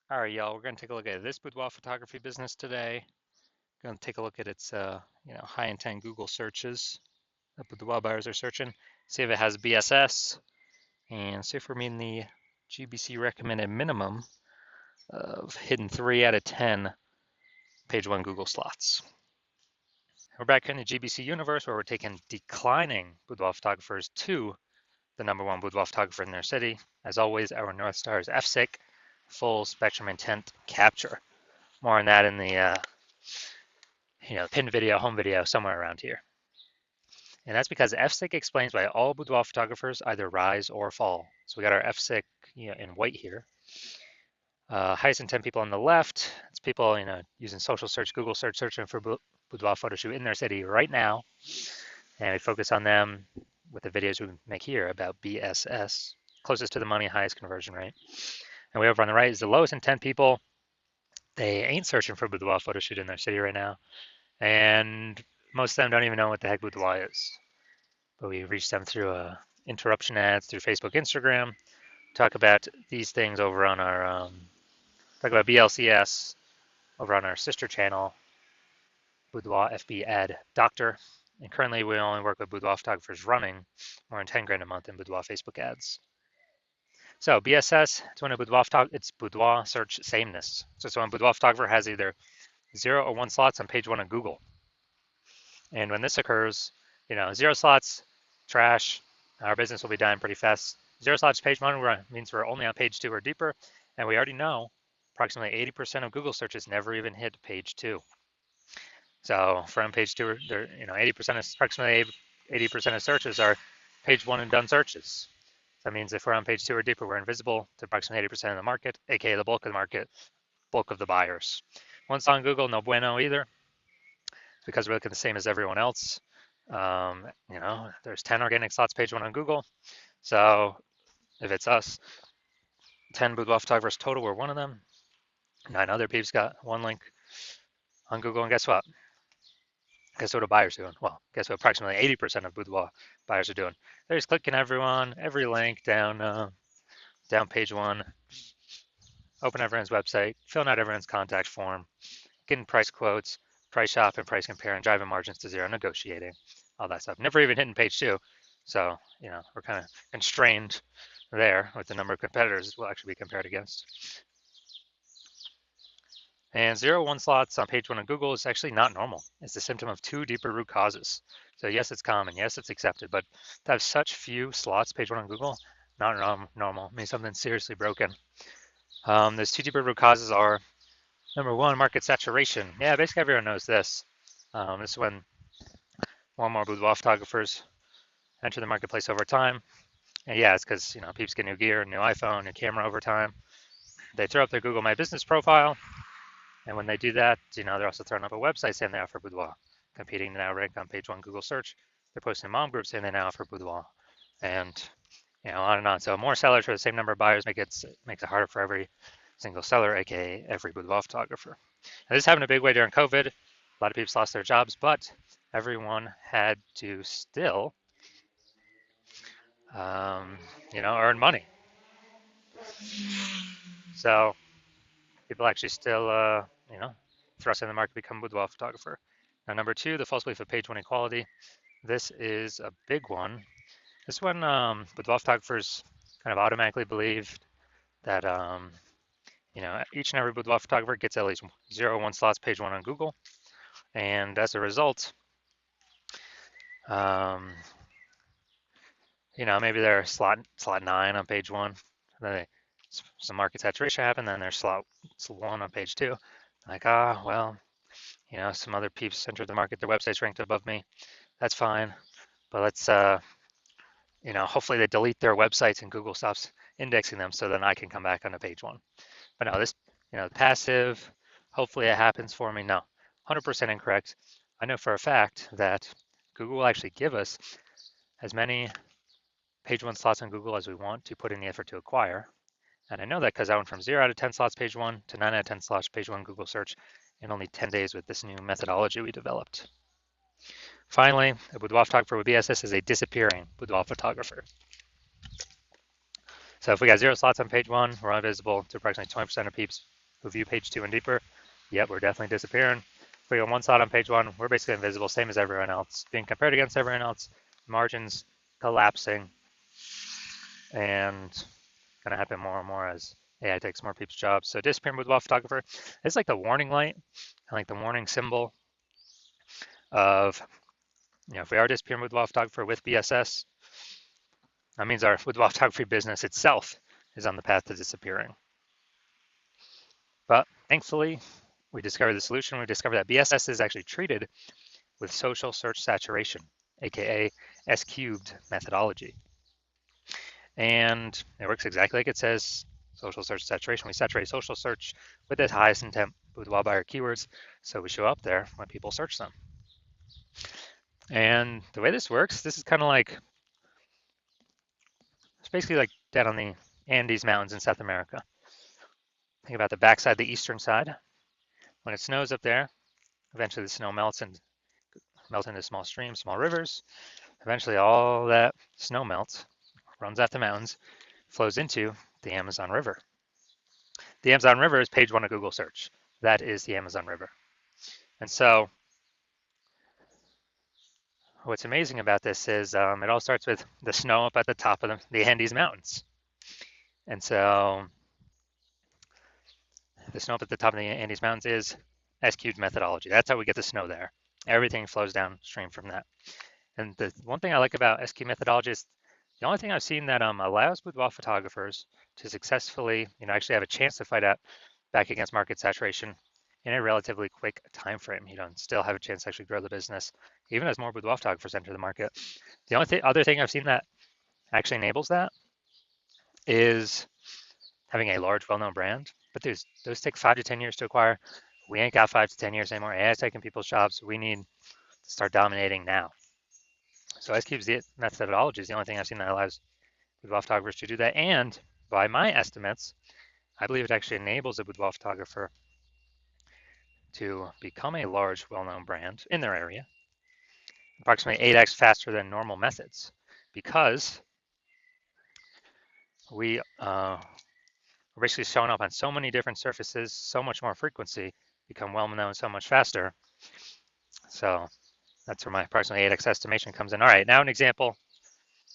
All right, y'all, we're going to take a look at this boudoir photography business today. Going to take a look at its high intent Google searches that boudoir buyers are searching. See if it has BSS and see if we're meeting the GBC recommended minimum of hitting 3 out of 10 page 1 Google slots. We're back in the GBC universe where we're taking declining boudoir photographers to the #1 boudoir photographer in their city. As always, our North Star is FSIC, full spectrum intent capture. More on that in the pin video, home video, somewhere around here. And that's because FSIC explains why all boudoir photographers either rise or fall. So we got our FSIC in white here. Highest intent people on the left, it's people using social search, Google search, searching for boudoir photo shoot in their city right now. And we focus on them with the videos we make here about BSS, closest to the money, highest conversion rate. And way over on the right is the lowest intent people. They ain't searching for boudoir photo shoot in their city right now. And most of them don't even know what the heck boudoir is. But we reach them through interruption ads, through Facebook, Instagram. Talk about these things over on our, talk about BLCS over on our sister channel, Boudoir FB Ad Doctor. And currently we only work with boudoir photographers running more than 10 grand a month in boudoir Facebook ads. So BSS, it's boudoir search sameness. So when boudoir photographer has either 0 or 1 slots on page 1 of Google. And when this occurs, 0 slots, trash, our business will be dying pretty fast. 0 slots page 1 means we're only on page 2 or deeper, and we already know approximately 80% of Google searches never even hit page 2. So from page 2, 80% of approximately 80% of searches are page 1 and done searches. That means if we're on page 2 or deeper, we're invisible to approximately 80% of the market, aka the bulk of the market, bulk of the buyers. Once on Google, no bueno either, because we're looking the same as everyone else. There's 10 organic slots page 1 on Google. So if it's us, 10 boudoir photographers total, we're one of them. 9 other peeps got 1 link on Google, and guess what? Guess what a buyer's doing? Well, guess what approximately 80% of boudoir buyers are doing? They're just clicking every link down page 1, open everyone's website, filling out everyone's contact form, getting price quotes, price shop and price compare, and driving margins to 0, negotiating, all that stuff. Never even hitting page 2. So, we're kind of constrained there with the number of competitors we'll actually be compared against. And 0, 1 slots on page 1 of Google is actually not normal. It's a symptom of 2 deeper root causes. So yes, it's common. Yes, it's accepted. But to have such few slots page 1 on Google, not normal. It means something's seriously broken. Those 2 deeper root causes are, number 1, market saturation. Yeah, basically everyone knows this. This is when more and more boudoir photographers enter the marketplace over time. And yeah, it's because peeps get new gear, new iPhone, new camera over time. They throw up their Google My Business profile, and when they do that, they're also throwing up a website saying they offer boudoir, competing to now rank on page 1 Google search. They're posting mom groups saying they now offer boudoir, and on and on. So more sellers for the same number of buyers makes it harder for every single seller, aka every boudoir photographer. And this happened a big way during COVID. A lot of people lost their jobs, but everyone had to still, earn money. So people actually still, thrust in the market to become a boudoir photographer. Now, number 2, the false belief of page 1 equality. This is a big one. This one, boudoir photographers kind of automatically believe that, each and every boudoir photographer gets at least 0, 1 slots page 1 on Google. And as a result, maybe they're slot 9 on page 1. Then some market saturation happened, then there's slot 1 on page 2. Like, well, some other peeps entered the market, their website's ranked above me. That's fine. But let's, hopefully they delete their websites and Google stops indexing them so then I can come back onto page 1. But no, this, passive, hopefully it happens for me. No, 100% incorrect. I know for a fact that Google will actually give us as many page 1 slots on Google as we want to put in the effort to acquire. And I know that because I went from 0 out of 10 slots page 1 to 9 out of 10 slots page 1 Google search in only 10 days with this new methodology we developed. Finally, a boudoir photographer with BSS is a disappearing boudoir photographer. So if we got 0 slots on page 1, we're invisible to approximately 20% of peeps who view page 2 and deeper, yep, we're definitely disappearing. If we go one slot on page 1, we're basically invisible, same as everyone else. Being compared against everyone else, margins collapsing, and going to happen more and more as AI takes more people's jobs. So disappearing boudoir photographer, it's like the warning light, like the warning symbol of, if we are disappearing boudoir photographer with BSS, that means our boudoir photography business itself is on the path to disappearing. But thankfully, we discovered the solution. We discovered that BSS is actually treated with social search saturation, aka S cubed methodology. And it works exactly like it says, social search saturation. We saturate social search with the highest intent boudoir buyer keywords, so we show up there when people search them. And the way this works, this is kind of like, it's basically like down on the Andes Mountains in South America. Think about the backside, the eastern side. When it snows up there, eventually the snow melts and melts into small streams, small rivers. Eventually all that snow melts, runs off the mountains, flows into the Amazon River. The Amazon River is page 1 of Google search. That is the Amazon River. And so what's amazing about this is it all starts with the snow up at the top of the Andes Mountains. And so the snow up at the top of the Andes Mountains is S-cubed methodology. That's how we get the snow there. Everything flows downstream from that. And the one thing I like about S-cubed methodology is the only thing I've seen that allows boudoir photographers to successfully, actually have a chance to fight back against market saturation in a relatively quick time frame. Still have a chance to actually grow the business, even as more boudoir photographers enter the market. The only other thing I've seen that actually enables that is having a large, well-known brand. But those take 5 to 10 years to acquire. We ain't got 5 to 10 years anymore. AI is taking people's jobs. We need to start dominating now. So S-Cube's methodology is the only thing I've seen that allows boudoir photographers to do that. And by my estimates, I believe it actually enables a boudoir photographer to become a large, well-known brand in their area, approximately 8x faster than normal methods, because we're basically showing up on so many different surfaces, so much more frequency, become well-known so much faster. So that's where my approximately 8x estimation comes in. All right, now an example.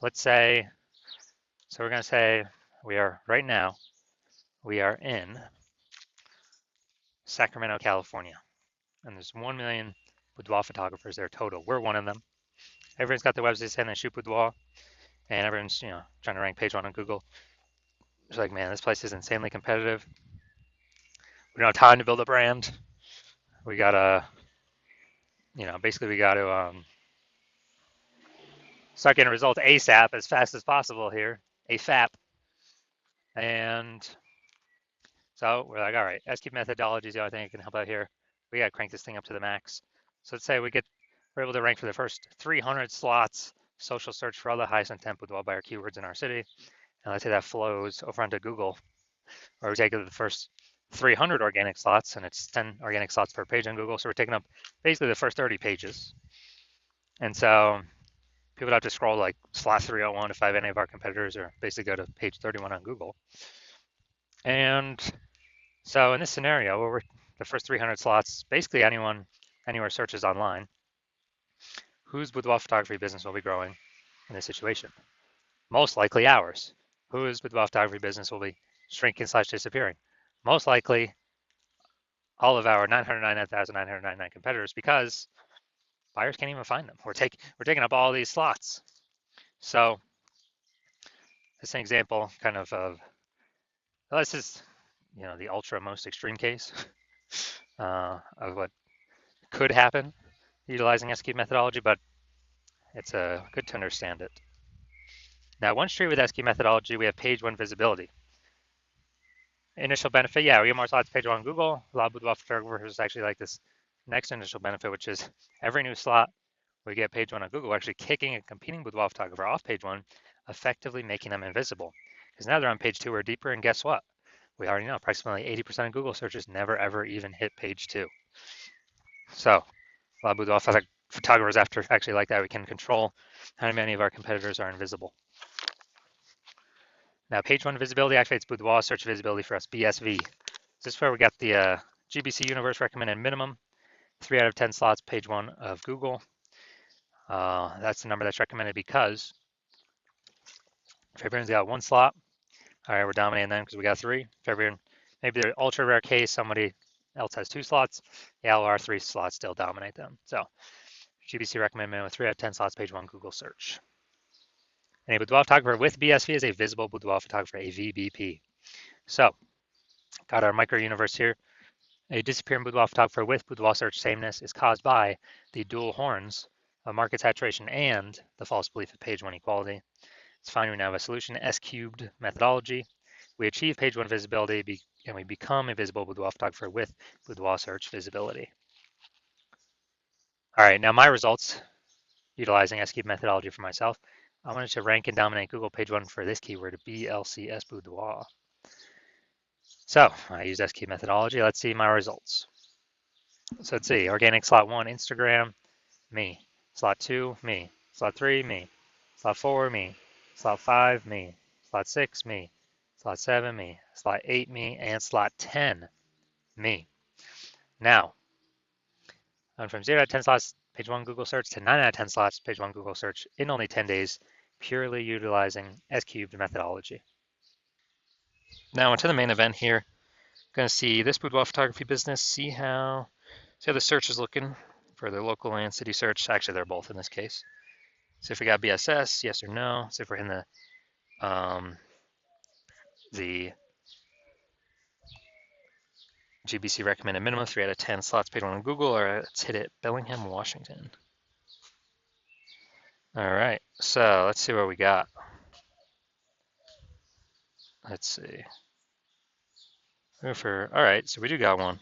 Let's say, so we're going to say right now, we are in Sacramento, California, and there's 1 million boudoir photographers there total. We're one of them. Everyone's got their website saying they shoot boudoir, and everyone's trying to rank page 1 on Google. It's like, man, this place is insanely competitive. We don't have time to build a brand. We gotta, basically we got to start getting results ASAP, as fast as possible here, AFAP. And so we're like, all right, S-Cube methodology is the only thing that can help out here. We got to crank this thing up to the max. So let's say we're able to rank for the first 300 slots, social search for all the highest intent boudoir buyer keywords in our city. And let's say that flows over onto Google, or we take the first 300 organic slots, and it's 10 organic slots per page on Google. So we're taking up basically the first 30 pages. And so people don't have to scroll like slot 301 to find any of our competitors, or basically go to page 31 on Google. And so in this scenario, where we're the first 300 slots, basically anywhere searches online, whose boudoir photography business will be growing in this situation? Most likely ours. Whose boudoir photography business will be shrinking / disappearing? Most likely all of our 999,999 competitors, because buyers can't even find them. We're taking up all these slots. So this is an example kind of well, this is the ultra most extreme case of what could happen utilizing S-Cube methodology, but it's good to understand it. Now, one street with S-Cube methodology, we have page 1 visibility. Initial benefit, yeah, we get more slots page 1 on Google. A lot of boudoir photographers actually like this next initial benefit, which is every new slot we get page 1 on Google, we're actually kicking a competing boudoir photographer off page 1, effectively making them invisible. Because now they're on page 2 or deeper, and guess what? We already know approximately 80% of Google searches never ever even hit page 2. So a lot of boudoir photographers actually like that. We can control how many of our competitors are invisible. Now, page 1 visibility activates boudoir search visibility for us, BSV. This is where we got the GBC Universe recommended minimum, 3 out of 10 slots, page 1 of Google. That's the number that's recommended because if everyone's got 1 slot, all right, we're dominating them because we got 3. If everyone, maybe they're ultra rare case, somebody else has 2 slots, yeah, well, our 3 slots still dominate them. So GBC recommended minimum 3 out of 10 slots, page 1 Google search. And a boudoir photographer with BSV is a visible boudoir photographer, a VBP. So, got our micro universe here. A disappearing boudoir photographer with boudoir search sameness is caused by the dual horns of market saturation and the false belief of page 1 equality. It's fine, we now have a solution, S-cubed methodology. We achieve page 1 visibility and we become a visible boudoir photographer with boudoir search visibility. All right, now my results utilizing S-cubed methodology for myself. I wanted to rank and dominate Google page 1 for this keyword, BLCS boudoir. So I used S-cubed methodology. Let's see my results. So let's see, organic slot 1, Instagram, me. Slot 2, me. Slot 3, me. Slot 4, me. Slot 5, me. Slot 6, me. Slot 7, me. Slot 8, me. And slot 10, me. Now, I'm from 0 out of 10 slots, page 1 Google search, to 9 out of 10 slots, page 1 Google search in only 10 days, purely utilizing S-cubed methodology. Now, onto the main event here. Going to see this boudoir photography business, see how the search is looking for the local and city search. Actually, they're both in this case. So if we got BSS, yes or no. So if we're in the GBC recommended minimum, 3 out of 10 slots paid on Google, or let's hit it, Bellingham, Washington. All right, so let's see what we got. Let's see. All right, so we do got one.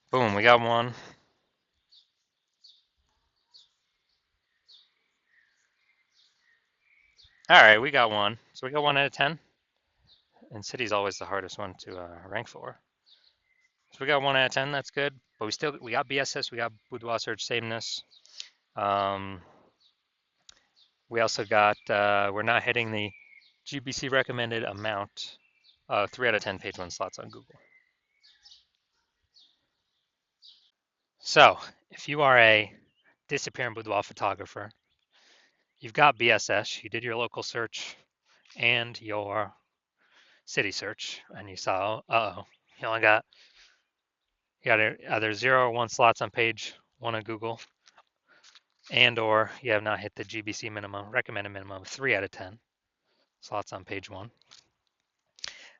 Boom, we got one. All right, we got one. So we got 1 out of 10. And city's always the hardest one to rank for. So we got 1 out of 10, that's good. But we got BSS, we got boudoir search sameness. We also got, we're not hitting the GBC recommended amount of 3 out of 10 page 1 slots on Google. So if you are a disappearing boudoir photographer, you've got BSS, you did your local search and your city search, and you saw, you only got either 0 or 1 slots on page 1 of Google, and or you have not hit the GBC minimum, recommended minimum of 3 out of 10 slots on page 1.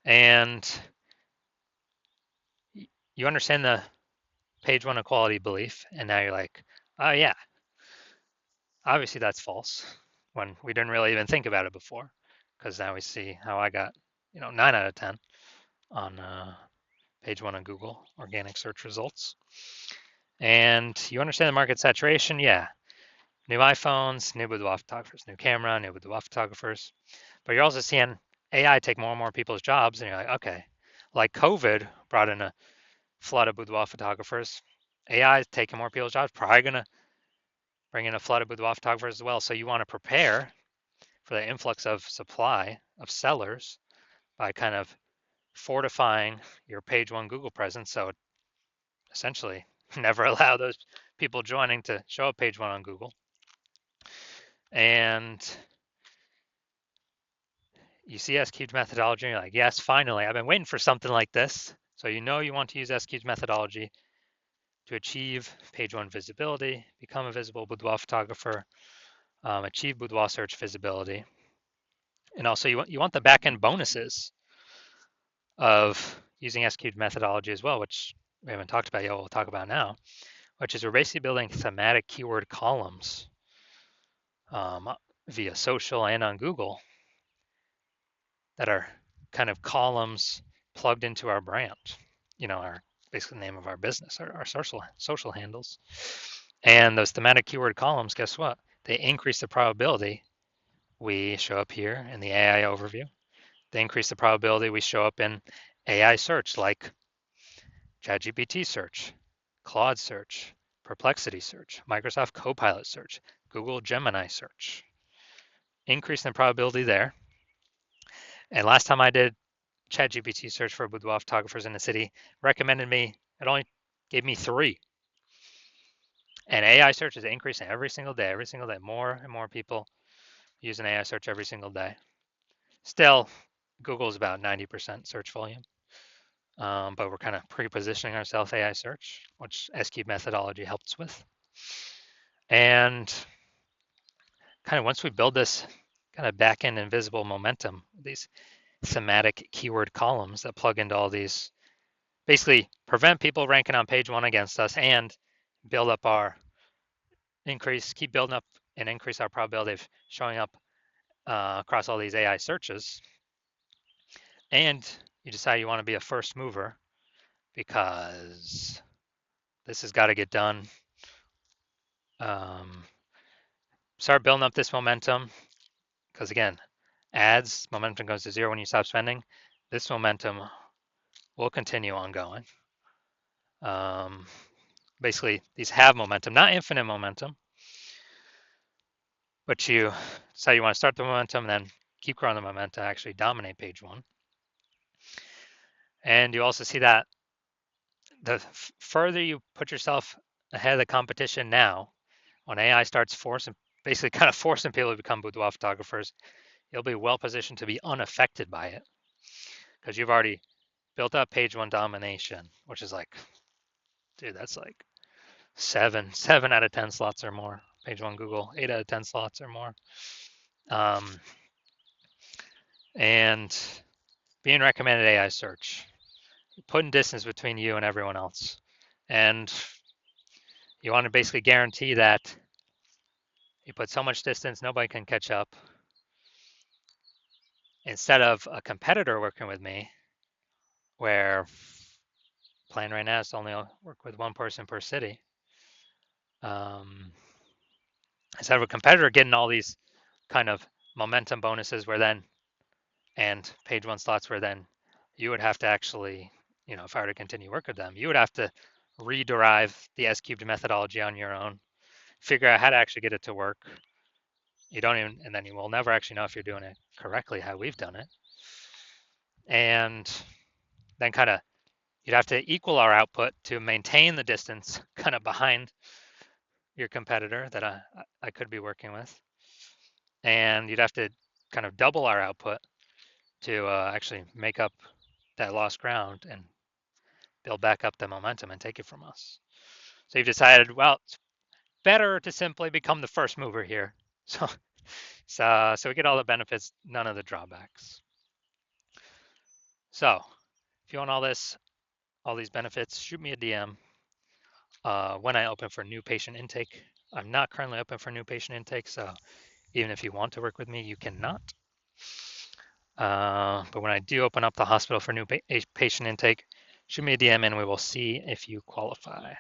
And you understand the page 1 equality belief, and now you're like, oh yeah, obviously that's false, when we didn't really even think about it before, because now we see how I got 9 out of 10 on page 1 of Google organic search results. And you understand the market saturation, yeah. New iPhones, new boudoir photographers, new camera, new boudoir photographers. But you're also seeing AI take more and more people's jobs, and you're like, okay, like COVID brought in a flood of boudoir photographers. AI is taking more people's jobs, probably going to bring in a flood of boudoir photographers as well. So you want to prepare for the influx of supply of sellers by kind of fortifying your page 1 Google presence. So essentially never allow those people joining to show up page 1 on Google. And you see S-cubed methodology, and you're like, yes, finally, I've been waiting for something like this. So you want to use S-cubed methodology to achieve page 1 visibility, become a visible boudoir photographer, achieve boudoir search visibility. And also you want the back-end bonuses of using S-cubed methodology as well, which we haven't talked about yet, we'll talk about now, which is we're basically building thematic keyword columns via social and on Google that are kind of columns plugged into our brand, our basically the name of our business, our social handles. And those thematic keyword columns, guess what? They increase the probability we show up here in the AI overview. They increase the probability we show up in AI search like ChatGPT search, Claude search, Perplexity search, Microsoft Copilot search, Google Gemini search. Increase in the probability there. And last time I did ChatGPT search for boudoir photographers in the city, recommended me, it only gave me 3. And AI search is increasing every single day, more and more people use an AI search every single day. Still, Google is about 90% search volume, but we're kind of pre-positioning ourselves AI search, which S-Cube methodology helps with. And kind of once we build this kind of back-end invisible momentum, these thematic keyword columns that plug into all these, basically prevent people ranking on page 1 against us and build up our keep building up and increase our probability of showing up across all these AI searches. And you decide you want to be a first mover because this has got to get done. Start building up this momentum because, again, ads, momentum goes to 0 when you stop spending. This momentum will continue on going. Basically, these have momentum, not infinite momentum, but you decide you want to start the momentum and then keep growing the momentum, actually dominate page 1. And you also see that the further you put yourself ahead of the competition now, when AI starts basically kind of forcing people to become boudoir photographers, you'll be well positioned to be unaffected by it because you've already built up page 1 domination, which is like, dude, that's like 7 out of 10 slots or more. Page 1 Google, 8 out of 10 slots or more. And being recommended AI search, putting distance between you and everyone else. And you want to basically guarantee that you put so much distance, nobody can catch up. Instead of a competitor working with me, where plan right now is to only work with 1 person per city. Instead of a competitor getting all these kind of momentum bonuses and page 1 slots where then you would have to actually, if I were to continue work with them, you would have to rederive the S-cubed methodology on your own, figure out how to actually get it to work. And then you will never actually know if you're doing it correctly, how we've done it. And then kind of you'd have to equal our output to maintain the distance kind of behind your competitor that I could be working with. And you'd have to kind of double our output to actually make up that lost ground and build back up the momentum and take it from us. So you've decided, well, it's better to simply become the first mover here. So we get all the benefits, none of the drawbacks. So if you want all these benefits, shoot me a DM when I open for new patient intake. I'm not currently open for new patient intake, so even if you want to work with me, you cannot. But when I do open up the hospital for new patient intake, shoot me a DM and we will see if you qualify.